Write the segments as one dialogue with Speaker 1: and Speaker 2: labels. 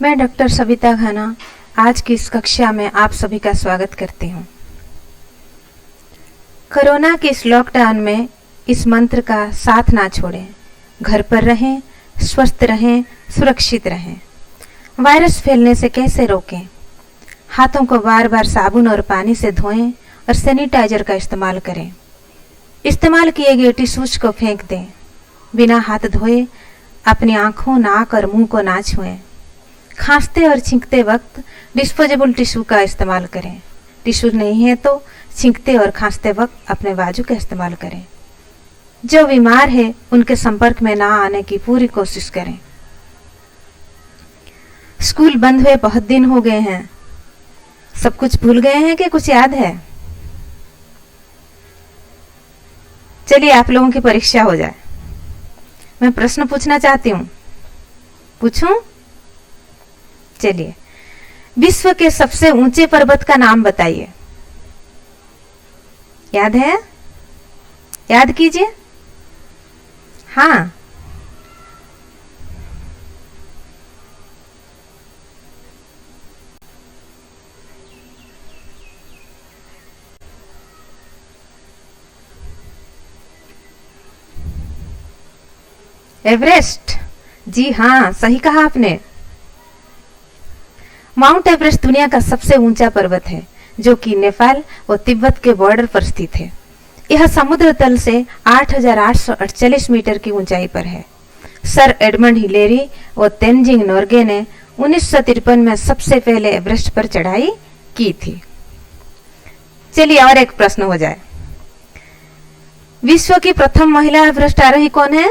Speaker 1: मैं डॉक्टर सविता खाना आज की इस कक्षा में आप सभी का स्वागत करती हूँ। कोरोना के इस लॉकडाउन में इस मंत्र का साथ ना छोड़ें। घर पर रहें, स्वस्थ रहें, सुरक्षित रहें। वायरस फैलने से कैसे रोकें? हाथों को बार बार साबुन और पानी से धोएं और सैनिटाइजर का इस्तेमाल करें। इस्तेमाल किए गए टिश्यूज को फेंक दें। बिना हाथ धोए अपनी आँखों, नाक और मुंह को ना छुएं। खांसते और छींकते वक्त डिस्पोजेबल टिश्यू का इस्तेमाल करें। टिश्यू नहीं है तो छींकते और खांसते वक्त अपने बाजू का इस्तेमाल करें। जो बीमार है उनके संपर्क में ना आने की पूरी कोशिश करें। स्कूल बंद हुए बहुत दिन हो गए हैं। सब कुछ भूल गए हैं कि कुछ याद है? चलिए आप लोगों की परीक्षा हो जाए। मैं प्रश्न पूछना चाहती हूँ, पूछूं? चलिए, विश्व के सबसे ऊंचे पर्वत का नाम बताइए। याद है? याद कीजिए। हाँ, एवरेस्ट। जी हाँ, सही कहा आपने। माउंट एवरेस्ट दुनिया का सबसे ऊंचा पर्वत है, जो कि नेपाल और तिब्बत के बॉर्डर पर स्थित है। यह समुद्र तल से 8,848 मीटर की ऊंचाई पर है। सर एडमंड हिलेरी और तेनजिंग नोर्गे ने 1953 में सबसे पहले एवरेस्ट पर चढ़ाई की थी। चलिए और एक प्रश्न हो जाए। विश्व की प्रथम महिला एवरेस्ट आरोही कौन है?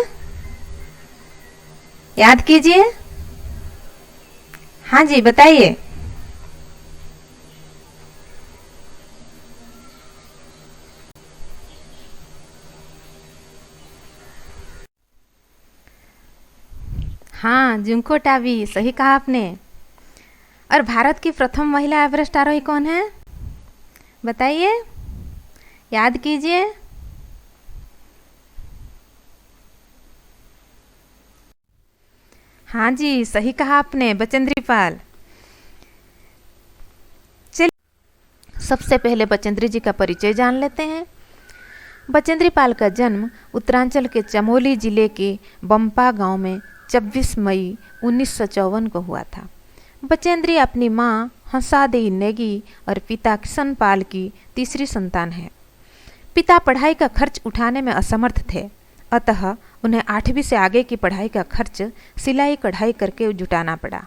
Speaker 1: याद कीजिए। हाँ जी, बताइए। हाँ, जुंको टाबी, सही कहा आपने। और भारत की प्रथम महिला एवरेस्ट आरोही कौन है? बताइए, याद कीजिए। हाँ जी, सही कहा आपने, बचेंद्री पाल। चलिए सबसे पहले बचेंद्री जी का परिचय जान लेते हैं। बचेंद्री पाल का जन्म उत्तरांचल के चमोली जिले के बम्पा गांव में 26 मई 1954 को हुआ था। बचेंद्री अपनी मां हंसादेई नेगी और पिता किशन पाल की तीसरी संतान है। पिता पढ़ाई का खर्च उठाने में असमर्थ थे, अतः उन्हें 8वीं से आगे की पढ़ाई का खर्च सिलाई कढ़ाई करके जुटाना पड़ा।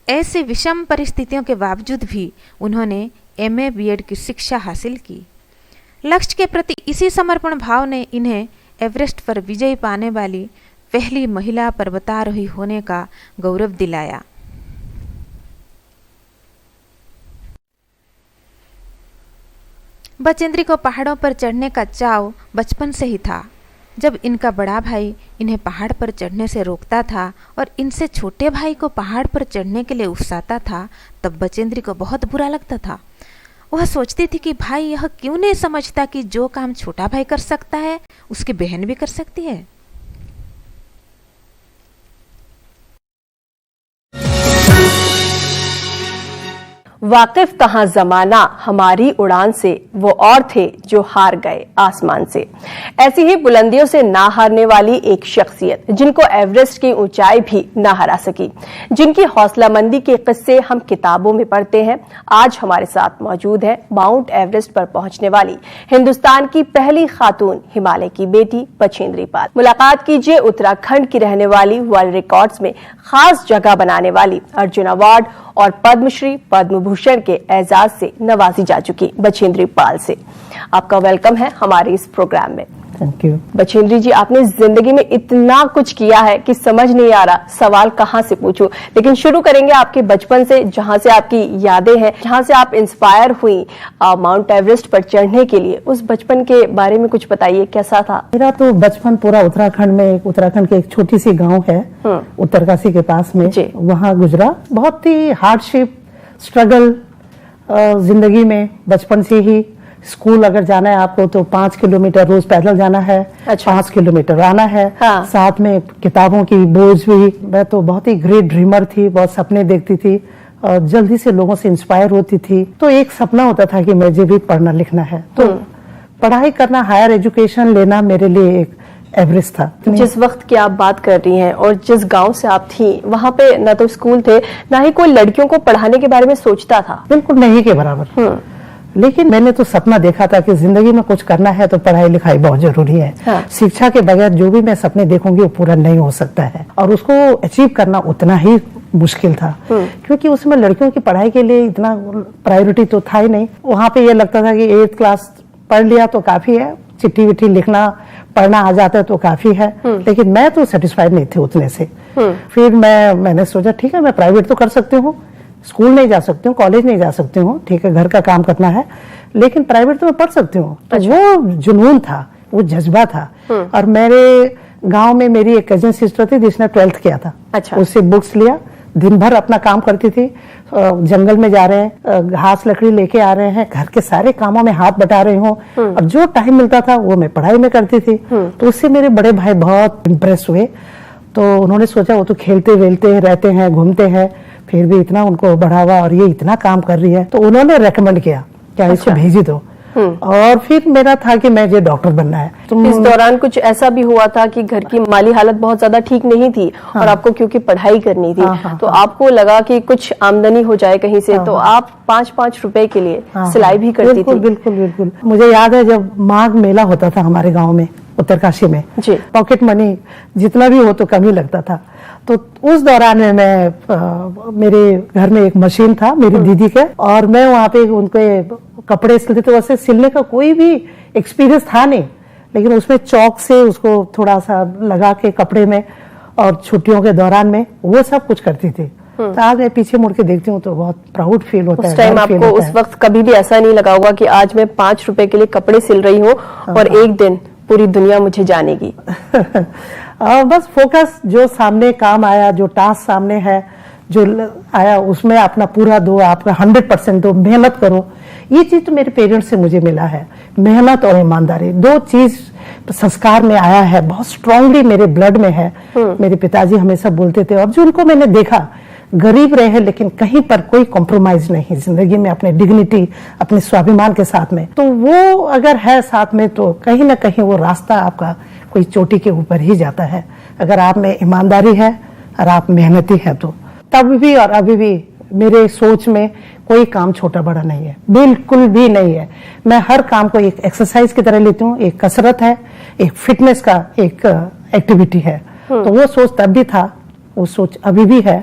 Speaker 1: ऐसे विषम परिस्थितियों के बावजूद भी उन्होंने MA BEd की शिक्षा हासिल की। लक्ष्य के प्रति इसी समर्पण भाव ने इन्हें एवरेस्ट पर विजय पाने वाली पहली महिला पर्वतारोही होने का गौरव दिलाया। बचेंद्री को पहाड़ों पर चढ़ने का चाव बचपन से ही था। जब इनका बड़ा भाई इन्हें पहाड़ पर चढ़ने से रोकता था और इनसे छोटे भाई को पहाड़ पर चढ़ने के लिए उकसाता था, तब बचेंद्री को बहुत बुरा लगता था। वह सोचती थी कि भाई यह क्यों नहीं समझता कि जो काम छोटा भाई कर सकता है उसकी बहन भी कर सकती है।
Speaker 2: वाकिफ कहाँ जमाना हमारी उड़ान से, वो और थे जो हार गए आसमान से। ऐसी ही बुलंदियों से ना हारने वाली एक शख्सियत, जिनको एवरेस्ट की ऊंचाई भी ना हरा सकी, जिनकी हौसलामंदी के किस्से हम किताबों में पढ़ते हैं, आज हमारे साथ मौजूद है माउंट एवरेस्ट पर पहुंचने वाली हिंदुस्तान की पहली खातून, हिमालय की बेटी बचेंद्री पाल। मुलाकात कीजिए उत्तराखंड की रहने वाली, वर्ल्ड रिकॉर्ड्स में खास जगह बनाने वाली, अर्जुन अवार्ड और पद्मश्री, पद्म भूषण के एजाज से नवाजी जा चुकी बचेंद्री पाल से। आपका वेलकम है हमारे इस प्रोग्राम में।
Speaker 3: Thank you.
Speaker 2: बचेंद्री जी, आपने जिंदगी में इतना कुछ किया है कि समझ नहीं आ रहा सवाल कहां से पूछूं, लेकिन शुरू करेंगे आपके बचपन से, जहां से आपकी यादें हैं, जहां से आप इंस्पायर हुई माउंट एवरेस्ट पर चढ़ने के लिए। उस बचपन के बारे में कुछ बताइए, कैसा था?
Speaker 3: मेरा तो बचपन पूरा उत्तराखंड में, उत्तराखंड के एक छोटी सी गांव है उत्तरकाशी के पास में, वहां गुजरा। बहुत ही हार्डशिप, स्ट्रगल जिंदगी में बचपन से ही स्कूल अगर जाना है आपको तो 5 किलोमीटर रोज पैदल जाना है।
Speaker 2: अच्छा।
Speaker 3: 5 किलोमीटर आना है।
Speaker 2: हाँ।
Speaker 3: साथ में किताबों की बोझ भी। मैं तो बहुत ही ग्रेट ड्रीमर थी, बहुत सपने देखती थी और जल्दी से लोगों से इंस्पायर होती थी। तो एक सपना होता था कि मुझे भी पढ़ना लिखना है, तो पढ़ाई करना, हायर एजुकेशन लेना मेरे लिए एक एवरेस्ट था।
Speaker 2: जिस वक्त की आप बात कर रही हैं और जिस गांव से आप थी, वहां पे ना तो स्कूल थे, ना ही कोई लड़कियों को पढ़ाने के बारे में सोचता था।
Speaker 3: बिल्कुल नहीं के बराबर। लेकिन मैंने तो सपना देखा था कि जिंदगी में कुछ करना है तो पढ़ाई लिखाई बहुत जरूरी है।
Speaker 2: हाँ।
Speaker 3: शिक्षा के बगैर जो भी मैं सपने देखूंगी वो पूरा नहीं हो सकता है, और उसको अचीव करना उतना ही मुश्किल था, क्योंकि उसमें लड़कियों की पढ़ाई के लिए इतना प्रायोरिटी तो था ही नहीं। वहां पे ये लगता था कि 8th क्लास पढ़ लिया तो काफी है, चिट्ठी विट्ठी लिखना पढ़ना आ जाता है तो काफी है। लेकिन मैं तो सेटिस्फाइड नहीं थी उतने से। फिर मैंने सोचा ठीक है, मैं प्राइवेट तो कर सकती हूँ, स्कूल नहीं जा सकती हूँ, कॉलेज नहीं जा सकती हूँ, ठीक है घर का काम करना है, लेकिन प्राइवेट तो मैं पढ़ सकती हूँ। तो वो जुनून था, वो जज्बा था। और मेरे गांव में मेरी एक कजिन सिस्टर थी जिसने 12th किया था।
Speaker 2: अच्छा।
Speaker 3: उससे बुक्स लिया, दिन भर अपना काम करती थी। जंगल में जा रहे हैं, घास लकड़ी लेके आ रहे हैं, घर के सारे कामों में हाथ बटा रही हूँ, और जो टाइम मिलता था वो मैं पढ़ाई में करती थी। तो उससे मेरे बड़े भाई बहुत इम्प्रेस हुए। तो उन्होंने सोचा वो तो खेलते वेलते रहते हैं, घूमते हैं, फिर भी इतना उनको बढ़ावा और ये इतना काम कर रही है, तो उन्होंने रेकमेंड किया क्या इसको भेजी दो। और फिर मेरा था कि मैं ये डॉक्टर बनना है।
Speaker 2: इस दौरान कुछ ऐसा भी हुआ था कि घर की माली हालत बहुत ज्यादा ठीक नहीं थी। हाँ। और आपको क्योंकि पढ़ाई करनी थी। हाँ। तो आपको लगा कि कुछ आमदनी हो जाए कहीं से। हाँ। तो आप 5-5 रुपए के लिए सिलाई भी करती थी।
Speaker 3: बिल्कुल बिल्कुल। मुझे याद है जब माघ मेला होता था हमारे गाँव में, उत्तरकाशी में, पॉकेट मनी जितना भी हो तो कम ही लगता था। तो उस दौरान में मैं मेरे घर में एक मशीन था मेरी दीदी के, और मैं वहाँ पे उनके कपड़े सिलते थे। वैसे सिलने का कोई भी एक्सपीरियंस था नहीं, लेकिन उसमें चौक से उसको थोड़ा सा लगा के कपड़े में, और छुट्टियों के दौरान में वो सब कुछ करती थी। तो आज मैं पीछे मुड़ के देखती हूँ तो बहुत प्राउड फील होता है।
Speaker 2: उस टाइम आपको उस वक्त कभी भी ऐसा नहीं लगा होगा कि आज मैं 5 रुपए के लिए कपड़े सिल रही हूँ और एक दिन पूरी दुनिया मुझे जानेगी।
Speaker 3: बस फोकस जो सामने काम आया, जो टास्क सामने है जो आया, उसमें अपना पूरा दो, आपका 100% दो, मेहनत करो। ये चीज तो मेरे पेरेंट्स से मुझे मिला है, मेहनत और ईमानदारी, दो चीज संस्कार में आया है, बहुत स्ट्रांगली मेरे ब्लड में है। मेरे पिताजी हमेशा बोलते थे, और जो उनको मैंने देखा, गरीब रहे लेकिन कहीं पर कोई कॉम्प्रोमाइज नहीं जिंदगी में, अपने डिग्निटी, अपने स्वाभिमान के साथ में। तो वो अगर है साथ में तो कहीं ना कहीं वो रास्ता आपका कोई चोटी के ऊपर ही जाता है। अगर आप में ईमानदारी है और आप मेहनती है तो तब भी और अभी भी मेरे सोच में कोई काम छोटा बड़ा नहीं है, बिल्कुल भी नहीं है। मैं हर काम को एक एक्सरसाइज की तरह लेती हूँ, एक कसरत है, एक फिटनेस का एक एक्टिविटी है। तो वो सोच तब भी था, वो सोच अभी भी है,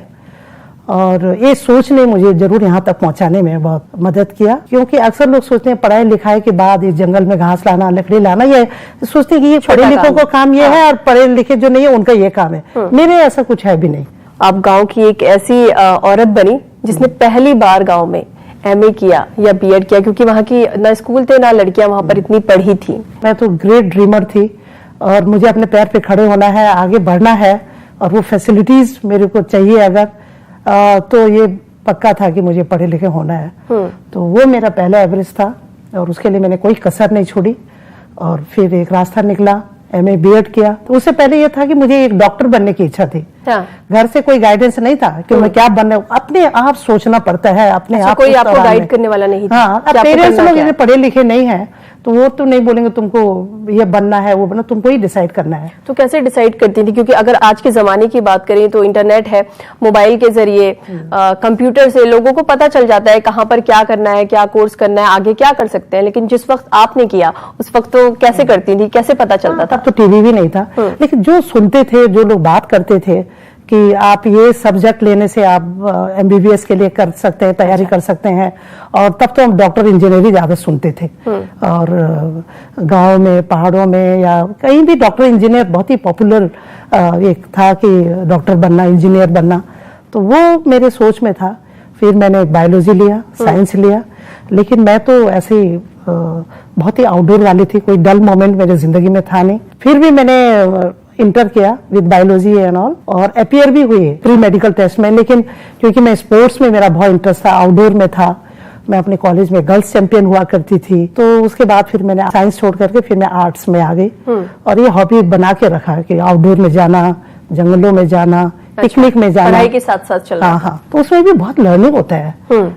Speaker 3: और ये सोच ने मुझे जरूर यहाँ तक पहुंचाने में बहुत मदद किया। क्योंकि अक्सर लोग सोचते हैं पढ़ाई लिखाई के बाद इस जंगल में घास लाना, लकड़ी लाना, ये सोचते हैं कि ये पढ़े लिखों का काम ये है और पढ़े लिखे जो नहीं है उनका ये काम है। मेरे ऐसा कुछ है भी नहीं।
Speaker 2: आप गांव की एक ऐसी औरत बनी जिसने पहली बार गांव में MA किया या BEd किया, क्योंकि वहाँ की ना स्कूल थे ना लड़कियां वहां पर इतनी पढ़ी थी।
Speaker 3: मैं तो ग्रेट ड्रीमर थी, और मुझे अपने पैर पे खड़े होना है, आगे बढ़ना है, और वो फैसिलिटीज मेरे को चाहिए अगर, तो ये पक्का था कि मुझे पढ़े लिखे होना है। तो वो मेरा पहला एवरेज था, और उसके लिए मैंने कोई कसर नहीं छोड़ी, और फिर एक रास्ता निकला, MA BEd किया। तो उससे पहले ये था कि मुझे एक डॉक्टर बनने की इच्छा थी। घर से कोई गाइडेंस नहीं था कि मैं क्या बनना, अपने आप सोचना पड़ता है, अपने आप
Speaker 2: कोई आपको गाइड करने वाला नहीं था।
Speaker 3: हाँ, पेरेंट्स लोग पढ़े लिखे नहीं है तो वो तो नहीं बोलेंगे तुमको ये बनना है वो बनना, तुमको ही डिसाइड करना है।
Speaker 2: तो कैसे डिसाइड करती थी? क्योंकि अगर आज के जमाने की बात करें तो इंटरनेट है, मोबाइल के जरिए, कंप्यूटर से लोगों को पता चल जाता है कहाँ पर क्या करना है, क्या कोर्स करना है, आगे क्या कर सकते हैं। लेकिन जिस वक्त आपने किया उस वक्त तो कैसे करती थी, कैसे पता चलता था?
Speaker 3: तब तो टीवी भी नहीं था, लेकिन जो सुनते थे, जो लोग बात करते थे कि आप ये सब्जेक्ट लेने से आप MBBS के लिए कर सकते हैं, तैयारी कर सकते हैं। और तब तो हम डॉक्टर इंजीनियर ही ज्यादा सुनते थे, और गांव में, पहाड़ों में या कहीं भी डॉक्टर इंजीनियर बहुत ही पॉपुलर एक था कि डॉक्टर बनना, इंजीनियर बनना। तो वो मेरे सोच में था। फिर मैंने बायोलॉजी लिया, साइंस लिया, लेकिन मैं तो ऐसे बहुत ही आउटडोर वाली थी, कोई डल मोमेंट मेरे जिंदगी में था नहीं। फिर भी मैंने इंटर किया विद बायोलॉजी एंड ऑल, और अपीयर भी हुई प्री मेडिकल टेस्ट में। लेकिन क्योंकि मैं स्पोर्ट्स में मेरा बहुत इंटरेस्ट था, आउटडोर में था, मैं अपने कॉलेज में गर्ल्स चैंपियन हुआ करती थी। तो उसके बाद फिर मैंने साइंस छोड़ करके फिर मैं आर्ट्स में आ गई और ये हॉबी बना के रखा कि आउटडोर में जाना, जंगलों में जाना, पिकनिक में जाना,
Speaker 2: पढ़ाई के साथ साथ चलना।
Speaker 3: हाँ, तो उसमें भी बहुत लर्निंग होता है।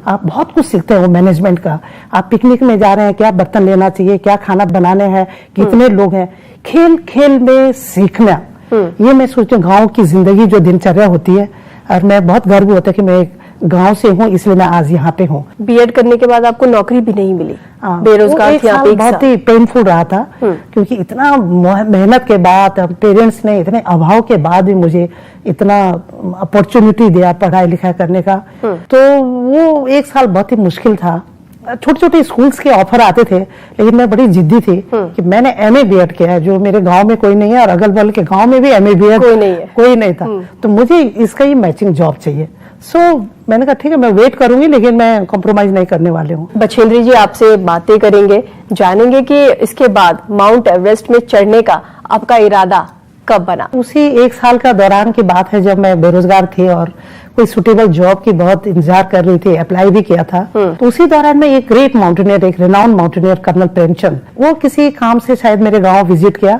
Speaker 3: आप बहुत कुछ सीखते हैं वो मैनेजमेंट का। आप पिकनिक में जा रहे हैं, क्या बर्तन लेना चाहिए, क्या खाना बनाने हैं, कितने लोग हैं, खेल खेल में सीखना। ये मैं सोचती हूँ गाँव की जिंदगी जो दिनचर्या होती है, और मैं बहुत गर्व होता है कि मैं एक गांव से हूँ, इसलिए मैं आज यहाँ पे हूँ।
Speaker 2: बीएड करने के बाद आपको नौकरी भी नहीं मिली, बेरोजगार थे आप।
Speaker 3: बहुत ही पेनफुल रहा था क्योंकि इतना मेहनत के बाद, पेरेंट्स ने इतने अभाव के बाद भी मुझे इतना अपॉर्चुनिटी दिया पढ़ाई लिखाई करने का। तो वो एक साल बहुत ही मुश्किल था। छोटे छोटे स्कूल्स के ऑफर आते थे, लेकिन मैं बड़ी जिद्दी थी कि मैंने एमए बीएड किया है, जो मेरे गांव में कोई नहीं है और अगल बगल के गांव में भी एमए बीएड कोई नहीं था। तो मुझे इसका ही मैचिंग जॉब चाहिए। मैंने कहा ठीक है, मैं वेट करूंगी, लेकिन मैं कॉम्प्रोमाइज नहीं करने वाले हूँ।
Speaker 2: बछेंद्री जी आपसे बातें करेंगे, जानेंगे कि इसके बाद माउंट एवरेस्ट में चढ़ने का आपका इरादा कब बना।
Speaker 3: उसी एक साल का दौरान की बात है जब मैं बेरोजगार थी और कोई सुटेबल जॉब की बहुत इंतजार कर रही थी, अप्लाई भी किया था। तो उसी दौरान में एक ग्रेट माउंटेनियर, एक रिनाउंड माउंटेनियर कर्नल प्रेमचंद, वो किसी काम से शायद मेरे गांव विजिट किया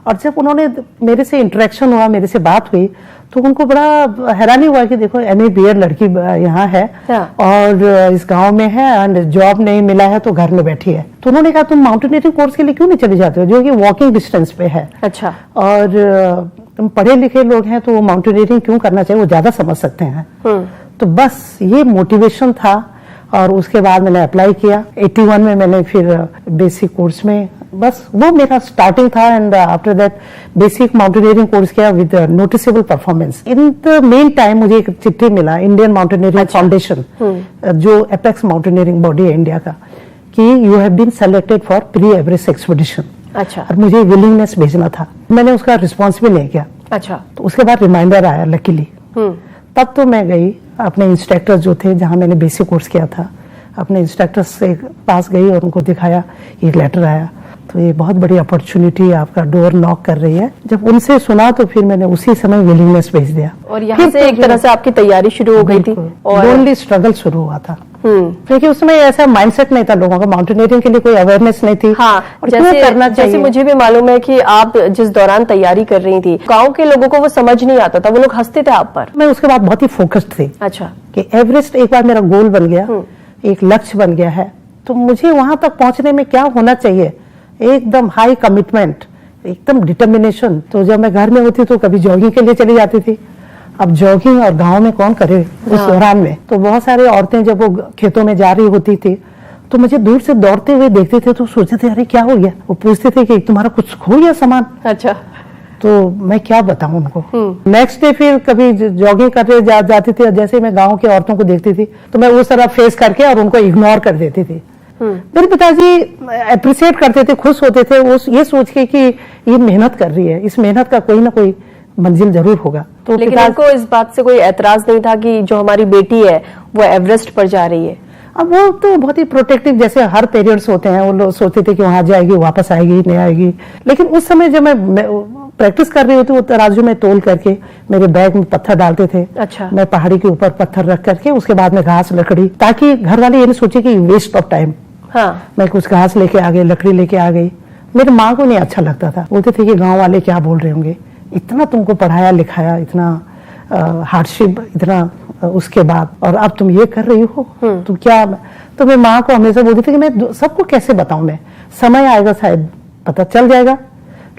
Speaker 3: और जब उन्होंने मेरे से इंटरेक्शन हुआ, मेरे से बात हुई, तो उनको बड़ा हैरानी हुआ कि देखो एमए बीएड लड़की यहाँ है और इस गांव में है एंड जॉब नहीं मिला है तो घर में बैठी है। तो उन्होंने कहा तुम माउंटेनियरिंग कोर्स के लिए क्यों नहीं चले जाते हो, जो कि वॉकिंग डिस्टेंस पे है।
Speaker 2: अच्छा।
Speaker 3: और तुम पढ़े लिखे लोग हैं तो माउंटेनियरिंग क्यों करना चाहिए, वो ज्यादा समझ सकते हैं। तो बस ये मोटिवेशन था और उसके बाद मैंने अप्लाई किया। 81 में मैंने फिर बेसिक कोर्स में, बस वो मेरा स्टार्टिंग था। And after that basic mountaineering course किया with noticeable performance. In the meantime मुझे एक चिट्ठी मिला इंडियन माउंटेनियरिंग फाउंडेशन, जो एपेक्स माउंटेनियरिंग बॉडी है इंडिया का, कि you have been selected for pre Everest expedition.
Speaker 2: अच्छा।
Speaker 3: और मुझे विलिंगनेस भेजना था, मैंने उसका रिस्पॉन्स भी नहीं किया।
Speaker 2: अच्छा।
Speaker 3: तो उसके बाद रिमाइंडर आया लकीली। तब तो मैं गई अपने इंस्ट्रक्टर जो थे जहां मैंने बेसिक कोर्स किया था, अपने इंस्ट्रक्टर से पास गई और उनको दिखाया, ये लेटर आया, तो ये बहुत बड़ी अपॉर्चुनिटी आपका डोर नॉक कर रही है। जब उनसे सुना तो फिर मैंने उसी समय विलिंगनेस भेज दिया
Speaker 2: और यहाँ से एक तरह से आपकी तैयारी शुरू हो गई थी
Speaker 3: और ओनली स्ट्रगल शुरू हुआ था। क्योंकि उसमें ऐसा माइंडसेट नहीं था लोगों का, माउंटेनियरिंग के लिए कोई अवेयरनेस नहीं थी।
Speaker 2: हाँ,
Speaker 3: और जैसे करना चाहिए।
Speaker 2: जैसे मुझे भी मालूम है कि आप जिस दौरान तैयारी कर रही थी, गांव के लोगों को वो समझ नहीं आता था, वो लोग हंसते थे आप पर।
Speaker 3: मैं उसके बाद बहुत ही फोकस्ड थी।
Speaker 2: अच्छा।
Speaker 3: कि एवरेस्ट एक बार मेरा गोल बन गया, एक लक्ष्य बन गया है, तो मुझे वहां तक पहुंचने में क्या होना चाहिए, एकदम हाई कमिटमेंट, एकदम डिटर्मिनेशन। तो जब मैं घर में होती तो कभी जॉगिंग के लिए चली जाती थी। अब जॉगिंग और गांव में कौन करे उस दौरान में। तो बहुत सारी औरतें जब वो खेतों में जा रही होती थी तो मुझे दूर से दौड़ते हुए देखते थे, तो सोचते थे अरे क्या हो गया। वो पूछते थे कि तुम्हारा कुछ खो गया सामान।
Speaker 2: अच्छा।
Speaker 3: तो मैं क्या बताऊं उनको। नेक्स्ट डे फिर कभी जॉगिंग करने जाती थी, जैसे मैं गाँव की औरतों को देखती थी तो मैं उस तरह फेस करके और उनको इग्नोर कर देती थी। मेरे पिताजी अप्रिशिएट करते थे, खुश होते थे, वो ये सोच के कि ये मेहनत कर रही है, इस मेहनत का कोई ना कोई मंजिल जरूर होगा। तो
Speaker 2: लेकिन उनको इस बात से कोई एतराज नहीं था कि जो हमारी बेटी है वो एवरेस्ट पर जा रही है।
Speaker 3: अब वो तो बहुत ही प्रोटेक्टिव, जैसे हर पेरेंट्स होते हैं, वो लोग सोचते थे कि वहां जाएगी, वापस आएगी नहीं आएगी। लेकिन उस समय जब मैं प्रैक्टिस कर रही होती, वो तराजू में तोल करके मेरे बैग में पत्थर डालते थे।
Speaker 2: अच्छा।
Speaker 3: मैं पहाड़ी के ऊपर पत्थर रख करके उसके बाद में घास लकड़ी, ताकि घर वाले ये नहीं सोचे कि वेस्ट ऑफ टाइम।
Speaker 2: हाँ।
Speaker 3: मैं कुछ घास लेके आ गई, लकड़ी लेके आ गई। मेरी माँ को नहीं अच्छा लगता था, बोलते थे कि गाँव वाले क्या बोल रहे होंगे, इतना तुमको पढ़ाया लिखाया, इतना हार्डशिप, इतना उसके बाद, और अब तुम ये कर रही हो, तुम क्या। तो मैं माँ को हमेशा बोलती थी कि मैं सबको कैसे बताऊं, मैं समय आएगा शायद पता चल जाएगा,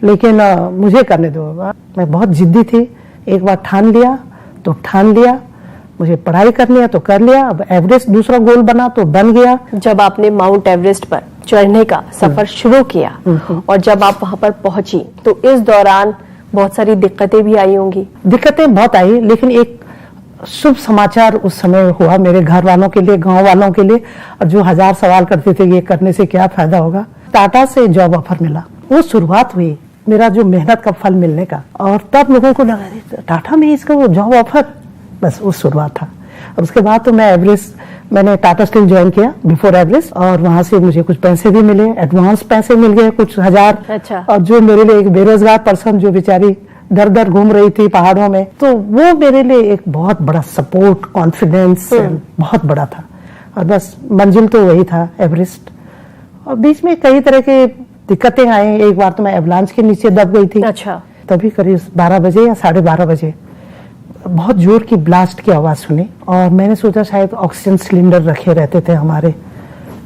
Speaker 3: लेकिन मुझे करने दो। मैं बहुत जिद्दी थी, एक बार ठान लिया तो ठान लिया, मुझे पढ़ाई करनी है तो कर लिया। अब एवरेस्ट दूसरा गोल बना तो बन गया।
Speaker 2: जब आपने माउंट एवरेस्ट पर चढ़ने का सफर शुरू किया और जब आप वहां पर पहुंची तो इस दौरान बहुत सारी दिक्कतें भी आई होंगी।
Speaker 3: दिक्कतें बहुत आई, लेकिन एक शुभ समाचार उस समय हुआ मेरे घर वालों के लिए, गांव वालों के लिए, और जो हजार सवाल करते थे ये करने से क्या फायदा होगा। टाटा से जॉब ऑफर मिला, वो शुरुआत हुई मेरा जो मेहनत का फल मिलने का। और तब लोगों को लगा टाटा में इसका वो जॉब ऑफर, बस वो शुरुआत था। और उसके बाद तो मैं एवरेस्ट, मैंने टाटा स्टील ज्वाइन किया बिफोर एवरेस्ट, और वहां से मुझे कुछ पैसे भी मिले, एडवांस पैसे मिल गए कुछ हजार।
Speaker 2: अच्छा।
Speaker 3: और जो मेरे लिए एक बेरोजगार पर्सन, जो बेचारी दर दर घूम रही थी पहाड़ों में, तो वो मेरे लिए एक बहुत बड़ा सपोर्ट, कॉन्फिडेंस बहुत बड़ा था। और बस मंजिल तो वही था, एवरेस्ट। और बीच में कई तरह के दिक्कतें आई। एक बार तो मैं एवलांच के नीचे दब गई थी।
Speaker 2: अच्छा।
Speaker 3: तभी करीब 12 बजे या 12:30 बजे बहुत जोर की ब्लास्ट की आवाज सुनी और मैंने सोचा शायद ऑक्सीजन सिलेंडर रखे रहते थे हमारे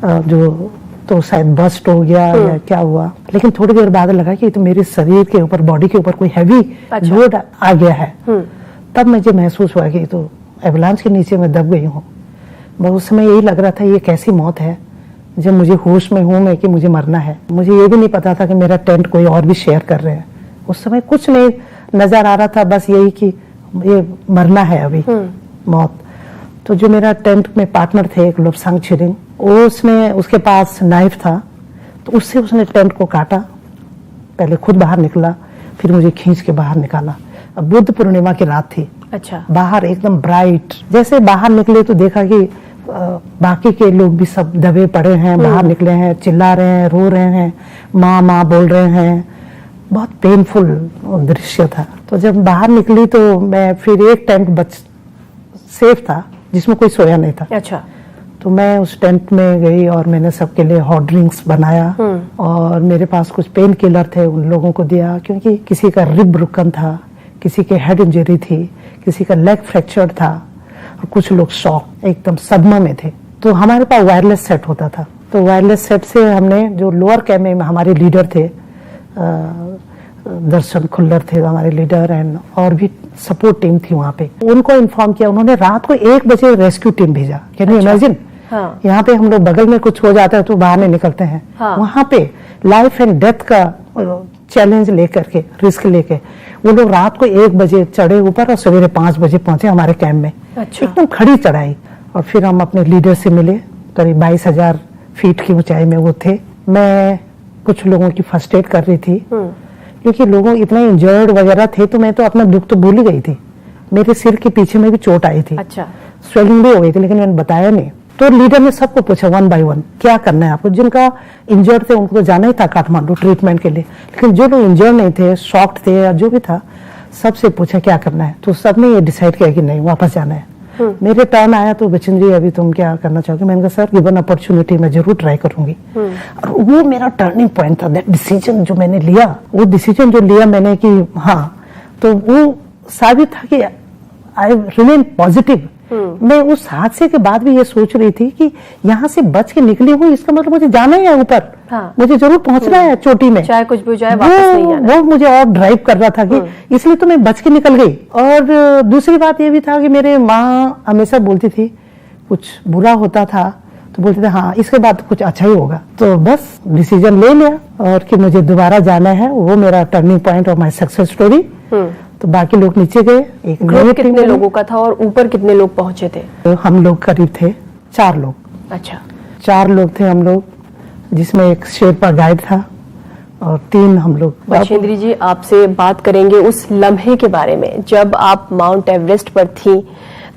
Speaker 3: जो, तो शायद बस्ट हो गया या क्या हुआ। लेकिन थोड़ी देर बाद लगा कि तो मेरे शरीर के ऊपर, बॉडी के ऊपर कोई हैवी लोड आ गया है। तब मुझे महसूस हुआ कि तो एवलांच के नीचे मैं दब गई हूँ। बस उस समय यही लग रहा था ये कैसी मौत है जब मुझे होश में हूं मैं कि मुझे मरना है। मुझे ये भी नहीं पता था कि मेरा टेंट कोई और भी शेयर कर रहे हैं। उस समय कुछ नहीं नजर आ रहा था, बस यही कि ये मरना है अभी, मौत। तो जो मेरा टेंट में पार्टनर थे एक लोबसांग छिरिंग, उसने, उसके पास नाइफ था, तो उससे उसने टेंट को काटा। पहले खुद बाहर निकला, फिर मुझे खींच के बाहर निकाला। अब बुद्ध पूर्णिमा की रात थी। अच्छा। बाहर एकदम ब्राइट। जैसे बाहर निकले तो देखा कि बाकी के लोग भी सब दबे पड़े हैं, बाहर निकले हैं, चिल्ला रहे हैं, रो रहे हैं, माँ माँ बोल रहे हैं। बहुत पेनफुल दृश्य था। तो जब बाहर निकली तो मैं फिर एक टेंट सेफ था जिसमें कोई सोया नहीं था। अच्छा। तो मैं उस टेंट में गई और मैंने सबके लिए हॉट ड्रिंक्स बनाया और मेरे पास कुछ पेन किलर थे, उन लोगों को दिया, क्योंकि किसी का रिब ब्रोकन था, किसी के हेड इंजरी थी, किसी का लेग फ्रैक्चर था और कुछ लोग शॉक, एकदम सदमा में थे। तो हमारे पास वायरलेस सेट होता था। तो वायरलेस सेट से हमने, जो लोअर कैम्प में हमारे लीडर थे, दर्शन खुल्लर थे हमारे लीडर, एंड और भी सपोर्ट टीम थी वहाँ पे, उनको इन्फॉर्म किया। उन्होंने रात को 1 बजे रेस्क्यू टीम भेजा। Can you imagine? हाँ। यहाँ पे हम लोग बगल में कुछ हो जाता है तो बाहर नहीं निकलते हैं। हाँ। वहाँ पे लाइफ एंड डेथ का चैलेंज लेकर के, रिस्क लेके वो लोग रात को 1 बजे चढ़े ऊपर और सवेरे 5 बजे पहुंचे हमारे कैंप में। अच्छा। एकदम खड़ी चढ़ाई। और फिर हम अपने लीडर से मिले। करीब 22,000 फीट की ऊंचाई में वो थे। मैं कुछ लोगों की फर्स्ट एड कर रही थी, क्योंकि लोगों इतने इंजर्ड वगैरह थे, तो मैं तो अपना दुख तो भूल ही गई थी। मेरे सिर के पीछे में भी चोट आई थी। अच्छा। स्वेलिंग भी हो गई थी, लेकिन मैंने बताया नहीं। तो लीडर ने सबको पूछा 1 by 1 क्या करना है आपको। जिनका इंजर्ड थे उनको तो जाना ही था काठमांडू ट्रीटमेंट के लिए, लेकिन जो लोग इंजर्ड नहीं थे, शॉक्ड थे या जो भी था, सबसे पूछा क्या करना है। तो सबने ये डिसाइड किया कि नहीं, वापस जाना है। मेरे टर्न आया तो बच्चन जी अभी तुम क्या करना चाहोगे। मैंने कहा सर गिवन अपॉर्चुनिटी मैं जरूर ट्राई करूंगी। और वो मेरा टर्निंग पॉइंट था। दैट डिसीजन जो मैंने लिया, वो डिसीजन जो लिया मैंने कि हाँ, तो वो साबित था कि आई रिमेन पॉजिटिव। मैं उस हादसे के बाद भी ये सोच रही थी कि यहाँ से बच के निकली हूँ, इसका मतलब मुझे जाना ही है ऊपर। हाँ। मुझे जरूर पहुंचना है चोटी में, चाहे कुछ भी हो जाए, वापस नहीं आना। वो मुझे और ड्राइव कर रहा था कि इसलिए तो मैं बच के निकल गई। और दूसरी बात ये भी था कि मेरे माँ हमेशा बोलती थी, कुछ बुरा होता था तो बोलते थे हाँ इसके बाद कुछ अच्छा ही होगा। तो बस डिसीजन ले लिया और कि मुझे दोबारा जाना है। वो मेरा टर्निंग पॉइंट और माई सक्सेस स्टोरी। तो बाकी लोग नीचे गए। एक ग्रुप कितने लोगों का था और ऊपर कितने लोग पहुंचे थे? तो हम लोग करीब थे 4 लोग। अच्छा। 4 लोग थे हम लोग, जिसमें एक शेरपा गाइड था और 3 हम लोग।
Speaker 2: बचेंद्री जी, आपसे बात करेंगे उस लम्हे के बारे में जब आप माउंट एवरेस्ट पर थी,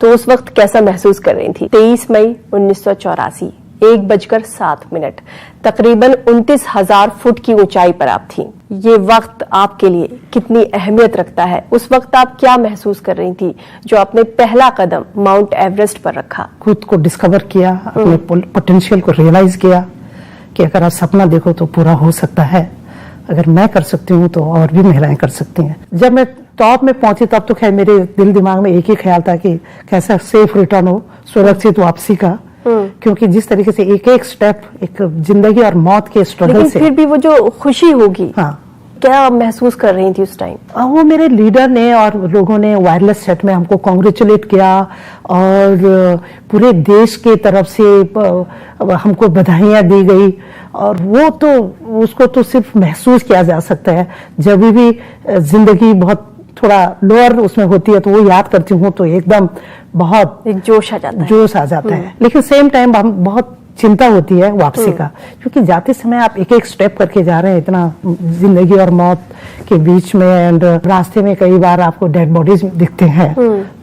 Speaker 2: तो उस वक्त कैसा महसूस कर रही थी? 23 मई 1984, 1:07, तकरीबन 29,000 फुट की ऊंचाई पर आप थी। ये वक्त आपके लिए कितनी अहमियत रखता है? उस वक्त आप क्या महसूस कर रही थी जो आपने पहला कदम माउंट एवरेस्ट पर रखा?
Speaker 3: खुद को डिस्कवर किया, अपने पोटेंशियल को रियलाइज किया कि अगर आप सपना देखो तो पूरा हो सकता है। अगर मैं कर सकती हूँ तो और भी महिलाएं कर सकती हैं। जब मैं टॉप में पहुंची तब तो खैर मेरे दिल दिमाग में एक ही ख्याल था कि कैसा सेफ रिटर्न हो, सुरक्षित वापसी का। क्योंकि जिस तरीके से एक एक स्टेप एक जिंदगी और मौत के स्ट्रगल से,
Speaker 2: फिर भी वो जो खुशी होगी, हाँ, क्या महसूस कर रही थी उस टाइम?
Speaker 3: वो मेरे लीडर ने और लोगों ने वायरलेस सेट में हमको कॉन्ग्रेचुलेट किया और पूरे देश के तरफ से हमको बधाइयां दी गई। और वो तो उसको तो सिर्फ महसूस किया जा सकता है। जब भी जिंदगी बहुत थोड़ा लोअर उसमें होती है तो वो याद करती हूँ तो एकदम बहुत
Speaker 2: एक जोश आ जाता है।
Speaker 3: जोश आ जाता है। लेकिन सेम टाइम हम बहुत चिंता होती है वापसी का, क्योंकि जाते समय आप एक एक स्टेप करके जा रहे हैं, इतना जिंदगी और मौत के बीच में। एंड रास्ते में कई बार आपको डेड बॉडीज दिखते हैं,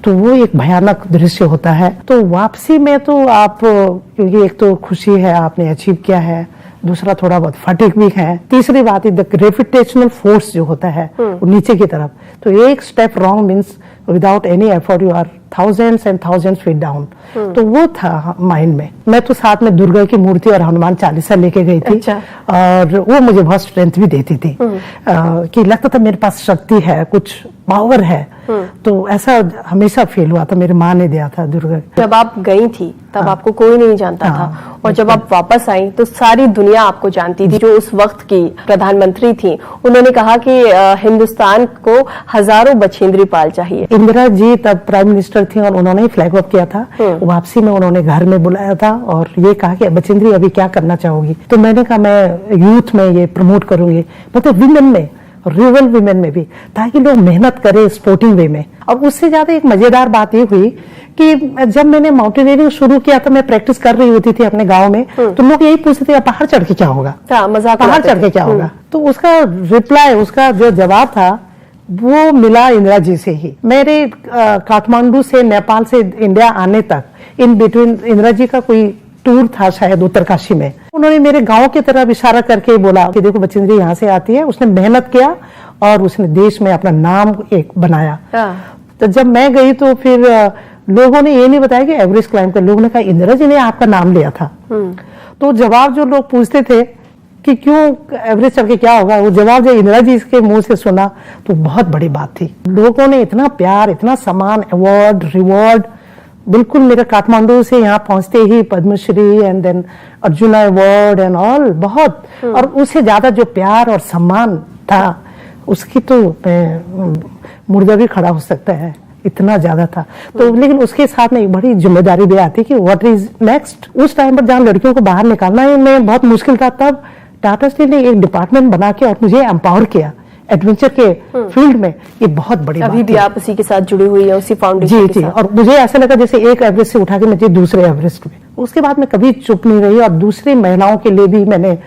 Speaker 3: तो वो एक भयानक दृश्य होता है। तो वापसी में तो आप, क्योंकि एक तो खुशी है आपने अचीव किया है, दूसरा थोड़ा बहुत फटिग भी है, तीसरी बात द ग्रेविटेशनल फोर्स जो होता है वो नीचे की तरफ। तो एक step wrong means without any effort you are thousands and thousands feet down. तो वो था माइंड में। मैं तो साथ में दुर्गा की मूर्ति और हनुमान चालीसा लेके गई थी।
Speaker 2: अच्छा।
Speaker 3: और वो मुझे बहुत स्ट्रेंथ भी देती थी कि लगता था मेरे पास शक्ति है, कुछ पावर है। तो ऐसा हमेशा फील हुआ था, मेरी माँ ने दिया था दुर्गा।
Speaker 2: जब आप गई थी तब आपको कोई नहीं जानता था, और जब आप वापस आई तो सारी दुनिया आपको जानती थी। जो उस वक्त की प्रधानमंत्री थी, उन्होंने कहा कि हिंदुस्तान को हजारों बछेंद्री पाल चाहिए।
Speaker 3: इंदिरा जी तब प्राइम मिनिस्टर थी और उन्होंने ही फ्लैग ऑफ किया था। वापसी में उन्होंने घर में बुलाया था और ये कहा कि बछेंद्री अभी क्या करना चाहोगी? तो मैंने कहा मैं यूथ में ये प्रमोट करूंगी, मतलब विमेन में, रूरल विमेन में भी, ताकि लोग मेहनत करें स्पोर्टिंग वे में। और उससे ज्यादा एक मजेदार बात ये हुई कि जब मैंने माउंटेनियरिंग शुरू किया था, मैं प्रैक्टिस कर रही होती थी अपने गांव में, तो लोग यही पूछते थे पहाड़ चढ़ के क्या होगा,
Speaker 2: मजाक
Speaker 3: पहाड़ चढ़ के क्या होगा? तो उसका रिप्लाई, उसका जो जवाब था वो मिला इंदिरा जी से ही। मेरे काठमांडू से, नेपाल से इंडिया आने तक इन बिटवीन इंदिरा जी का कोई टूर था शायद उत्तरकाशी में। उन्होंने मेरे गांव की तरफ इशारा करके बोला कि देखो बछेंद्री यहाँ से आती है। उसने मेहनत किया और उसने देश में अपना नाम एक बनाया। तो जब मैं गई तो फिर लोगों ने ये नहीं बताया कि एवरेस्ट क्लाइंब कर, लोगों ने कहा इंदिरा जी ने आपका नाम लिया था। तो जवाब जो लोग पूछते थे कि क्यों एवरेस्ट चढ़ के क्या होगा, वो जवाब जो इंदिरा जी के मुंह से सुना तो बहुत बड़ी बात थी। लोगों ने इतना प्यार, इतना सम्मान, अवार्ड, रिवॉर्ड, बिल्कुल मेरे काठमांडू से यहाँ पहुंचते ही Padma Shri and then Arjuna award and all, बहुत। और उससे ज्यादा जो प्यार और सम्मान था उसकी तो मुर्दा भी खड़ा हो सकता है, इतना ज्यादा था। तो लेकिन उसके साथ में एक बड़ी जिम्मेदारी भी आती कि व्हाट इज नेक्स्ट। उस टाइम पर जहाँ लड़कियों को बाहर निकालना में बहुत मुश्किल था, तब टाटा स्टील ने एक डिपार्टमेंट बना के और मुझे एम्पावर किया एडवेंचर के फील्ड में। ये बहुत बड़ी
Speaker 2: अभी भी आप उसी के साथ जुड़ी हुई है, उसी फाउंडेशन के साथ।
Speaker 3: और मुझे ऐसा लगा जैसे एक एवरेस्ट से उठा के मैं दूसरे एवरेस्ट में। उसके बाद मैं कभी चुप नहीं रही और दूसरी महिलाओं के लिए भी मैंने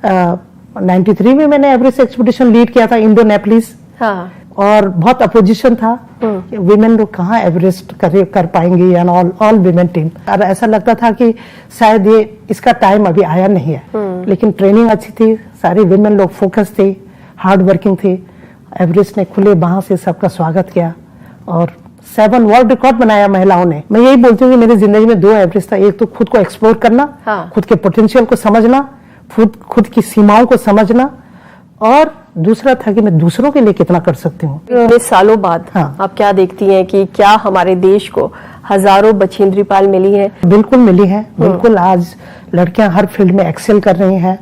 Speaker 3: 93 में मैंने एवरेस्ट एक्सपीडिशन लीड किया था, इंडो नेपलिस। और बहुत अपोजिशन था, विमेन लोग कहाँ एवरेस्ट कर पाएंगी एंड ऑल विमेन टीम। और ऐसा लगता था कि शायद ये इसका टाइम अभी आया नहीं है। लेकिन ट्रेनिंग अच्छी थी, सारी विमेन लोग फोकस थे, हार्ड वर्किंग थी। एवरेस्ट ने खुले बाहों से सबका स्वागत किया और 7 वर्ल्ड रिकॉर्ड बनाया महिलाओं ने। मैं यही बोलती हूँ कि मेरी जिंदगी में 2 एवरेस्ट था, एक तो खुद को एक्सप्लोर करना, खुद के पोटेंशियल को समझना, खुद की सीमाओं को समझना, और दूसरा था कि मैं दूसरों के लिए कितना कर सकती हूँ।
Speaker 2: इतने सालों बाद आप क्या देखती हैं कि क्या हमारे देश को हजारों बछेंद्री पाल मिली है? बिल्कुल मिली है, बिल्कुल। आज लड़कियां हर फील्ड में एक्सेल कर रही हैं,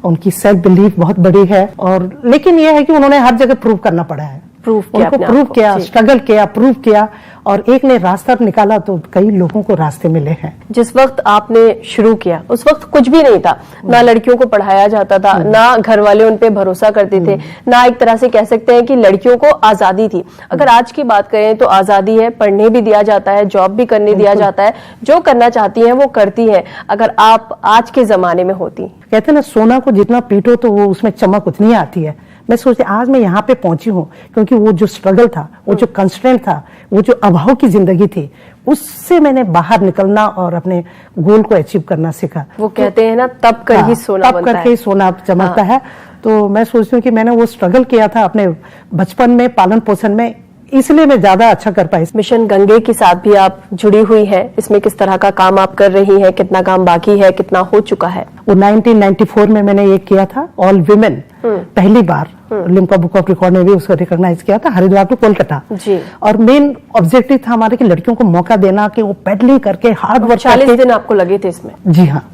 Speaker 2: उनकी सेल्फ बिलीफ बहुत बड़ी है। और लेकिन यह है कि उन्होंने हर जगह प्रूव करना पड़ा है, प्रूव किया, स्ट्रगल किया, प्रूव किया, और एक ने रास्ता निकाला तो कई लोगों को रास्ते मिले हैं। जिस वक्त आपने शुरू किया उस वक्त कुछ भी नहीं था, ना लड़कियों को पढ़ाया जाता था, ना घर वाले उन पे भरोसा करते थे, ना एक तरह से कह सकते हैं कि लड़कियों को आजादी थी। अगर आज की बात करें तो आजादी है, पढ़ने भी दिया जाता है, जॉब भी करने दिया जाता है, जो करना चाहती है वो करती है। अगर आप आज के जमाने में होती, कहते हैं ना सोना को जितना पीटो तो वो उसमें चमक उतनी आती है। मैं सोचती आज मैं यहाँ पे पहुंची हूँ क्योंकि वो जो स्ट्रगल था, वो जो कंस्ट्रेंट था, वो जो अभाव की जिंदगी थी, उससे मैंने बाहर निकलना और अपने गोल को अचीव करना सीखा। वो कहते हैं ना तब कर ही सोना बनता है, तब करके ही सोना चमकता है। तो मैं सोचती हूँ कि मैंने वो स्ट्रगल किया था अपने बचपन में, पालन पोषण में, इसलिए मैं ज्यादा अच्छा कर पाई। मिशन गंगे के साथ भी आप जुड़ी हुई हैं, इसमें किस तरह का काम आप कर रही हैं, कितना काम बाकी है, कितना हो चुका है? वो 1994 में मैंने ये किया था, ऑल विमेन, पहली बार लिम्का बुक ऑफ रिकॉर्ड ने भी उसको रिकॉग्नाइज किया था, हरिद्वार टू कोलकाता जी। और मेन ऑब्जेक्टिव था हमारे कि लड़कियों को मौका देना कि वो पेडलिंग करके हार्ड वर्क। 40 दिन आपको लगे थे इसमें? जी हाँ।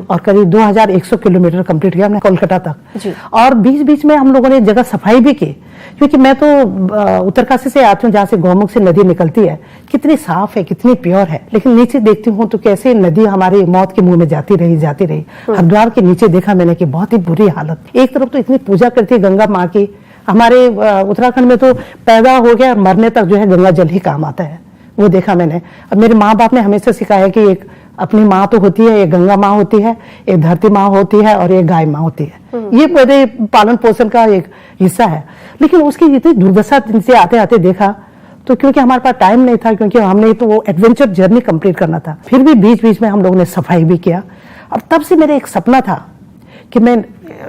Speaker 2: और करीब 2100 किलोमीटर कंप्लीट किया हमने कोलकाता तक जी। और बीच बीच में हम लोगों ने जगह सफाई भी की, क्योंकि मैं तो उत्तरकाशी से आती हूँ जहाँ से गौमुख से नदी निकलती है, कितनी साफ है, कितनी प्योर है, लेकिन नीचे देखती हूँ तो कैसे नदी हमारी मौत के मुंह में जाती रही। हरिद्वार के नीचे देखा मैंने कि बहुत ही बुरी हालत। एक तरफ तो इतनी पूजा करती है गंगा माँ की, हमारे उत्तराखंड में तो पैदा हो गया मरने तक जो है गंगा जल ही काम आता है, वो देखा मैंने। अब मेरे माँ बाप ने हमेशा सिखाया कि एक अपनी माँ तो होती है, एक गंगा माँ होती है, एक धरती माँ होती है और एक गाय माँ होती है। ये पूरे पालन पोषण का एक हिस्सा है। लेकिन उसकी इतनी दुर्दशा से आते आते देखा तो, क्योंकि हमारे पास टाइम नहीं था, क्योंकि हमने तो वो एडवेंचर जर्नी कंप्लीट करना था, फिर भी बीच बीच में हम लोगों ने सफाई भी किया। और तब से मेरा एक सपना था कि मैं